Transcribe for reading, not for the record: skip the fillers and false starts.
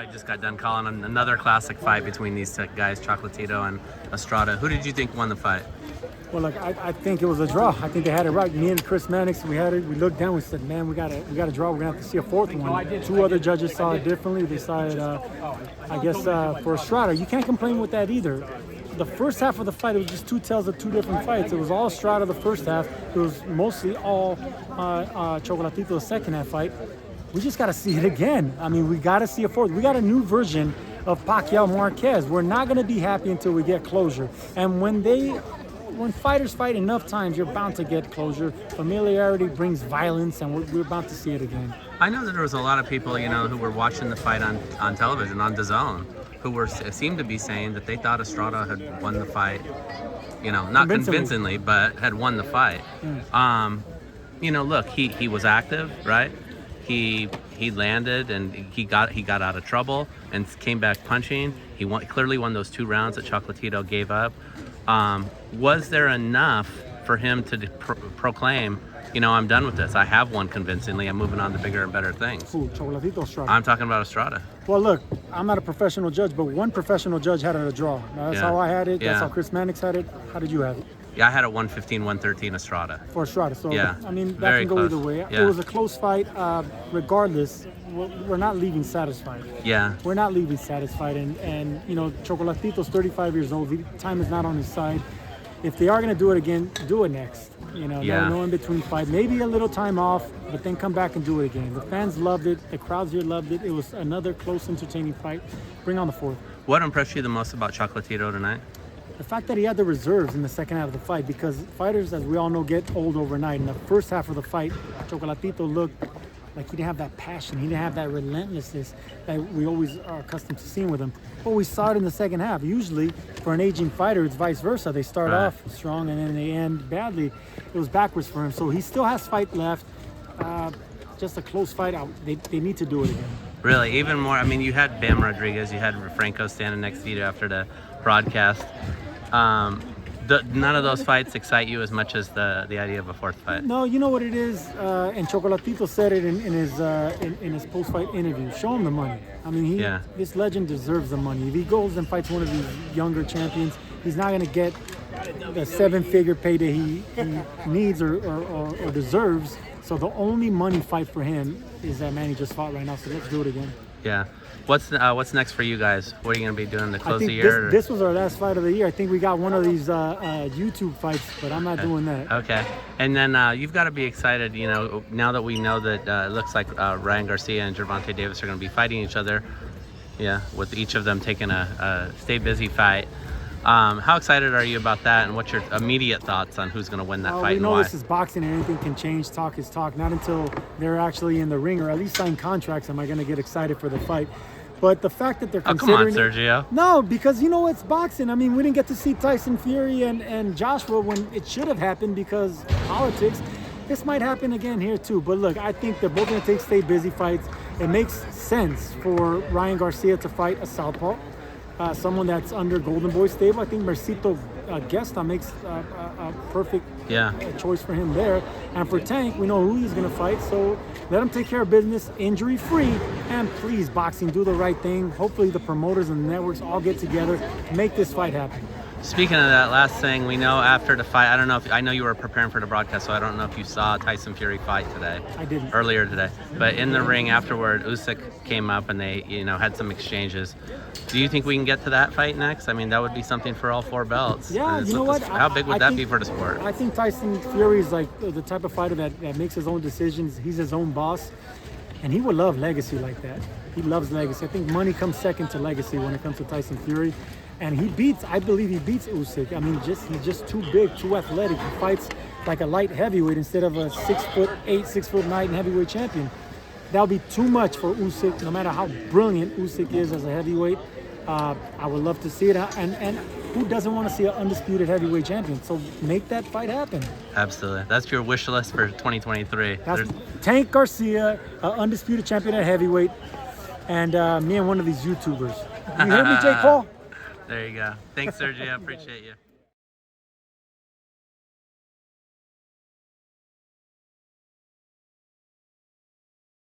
I just got done calling another classic fight between these two guys, Chocolatito and Estrada. Who did you think won the fight? Well, look, I think it was a draw. I think they had it right. Me and Chris Mannix, we had it. We looked down. We said, man, we got a draw. We're gonna have to see a fourth one. Two other judges saw it differently. They saw it, I guess, for Estrada. You can't complain with that either. The first half of the fight, it was just two tales of two different fights. It was all Estrada the first half. It was mostly all Chocolatito the second half fight. We just got to see it again. I mean, we got to see a fourth. We got a new version of Pacquiao Marquez. We're not going to be happy until we get closure. And when fighters fight enough times, you're bound to get closure. Familiarity brings violence, and we're about to see it again. I know that there was a lot of people, who were watching the fight on television, on DAZN, who seemed to be saying that they thought Estrada had won the fight, not convincingly, but had won the fight. Look, he was active, right? He landed and he got out of trouble and came back punching. He clearly won those 2 rounds that Chocolatito gave up. Was there enough for him to proclaim, I'm done with this. I have won convincingly. I'm moving on to bigger and better things. Who, Chocolatito or Estrada? I'm talking about Estrada. Well, look, I'm not a professional judge, but one professional judge had it a draw. That's how I had it. That's how Chris Mannix had it. How did you have it? Yeah, I had a 115-113 Estrada. For Estrada. So, yeah, I mean, that can go close. either way. Yeah. It was a close fight. Regardless, we're not leaving satisfied. Yeah. We're not leaving satisfied. And Chocolatito's 35 years old. Time is not on his side. If they are going to do it again, do it next. No in-between fight. Maybe a little time off, but then come back and do it again. The fans loved it. The crowds here loved it. It was another close, entertaining fight. Bring on the fourth. What impressed you the most about Chocolatito tonight? The fact that he had the reserves in the second half of the fight, because fighters, as we all know, get old overnight. In the first half of the fight, Chocolatito looked like he didn't have that passion. He didn't have that relentlessness that we always are accustomed to seeing with him. But we saw it in the second half. Usually, for an aging fighter, it's vice versa. They start off strong and then they end badly. It was backwards for him. So he still has fight left. Just a close fight. They need to do it again. Really, even more. I mean, you had Bam Rodriguez, you had Franco standing next to you after the broadcast. None of those fights excite you as much as the idea of a fourth fight. No, you know what it is, and Chocolatito said it in his post-fight interview. Show him the money. I mean, this legend deserves the money. If he goes and fights one of these younger champions, he's not going to get the 7-figure payday he needs or deserves. So the only money fight for him is that man he just fought right now. So let's do it again. Yeah. What's next for you guys? What are you going to be doing to close the year? This was our last fight of the year. I think we got one of these YouTube fights, but I'm not doing that. Okay. And then you've got to be excited, now that we know that it looks like Ryan Garcia and Gervonta Davis are going to be fighting each other. Yeah, with each of them taking a stay busy fight. How excited are you about that, and what's your immediate thoughts on who's going to win that fight and why? We know this is boxing and anything can change. Talk is talk. Not until they're actually in the ring or at least sign contracts am I going to get excited for the fight. But the fact that they're considering... come on, Sergio. No, because it's boxing. I mean, we didn't get to see Tyson Fury and Joshua when it should have happened because politics. This might happen again here too. But look, I think they're both going to take stay busy fights. It makes sense for Ryan Garcia to fight a southpaw. Someone that's under Golden Boy stable. I think Mercito Gesta makes a perfect choice for him there. And for Tank, we know who he's going to fight, so let him take care of business, injury-free. And please, boxing, do the right thing. Hopefully the promoters and the networks all get together to make this fight happen. Speaking of that last thing, we know after the fight, I know you were preparing for the broadcast, so I don't know if you saw Tyson Fury fight today. I didn't. Earlier today. But in the ring afterward, Usyk came up and they, had some exchanges. Do you think we can get to that fight next? I mean, that would be something for all 4 belts. Yeah, you know what? How big would that be for the sport? I think Tyson Fury is like the type of fighter that makes his own decisions. He's his own boss. And he would love legacy like that. He loves legacy. I think money comes second to legacy when it comes to Tyson Fury. And I believe he beats Usyk. I mean, he's just too big, too athletic. He fights like a light heavyweight instead of a 6'8", 6'9" heavyweight champion. That'll be too much for Usyk, no matter how brilliant Usyk is as a heavyweight. I would love to see it. And who doesn't want to see an undisputed heavyweight champion? So make that fight happen. Absolutely. That's your wish list for 2023. Tank Garcia, undisputed champion at heavyweight, and me and one of these YouTubers. You hear me, Jake Paul? There you go. Thanks, Sergio. I appreciate you.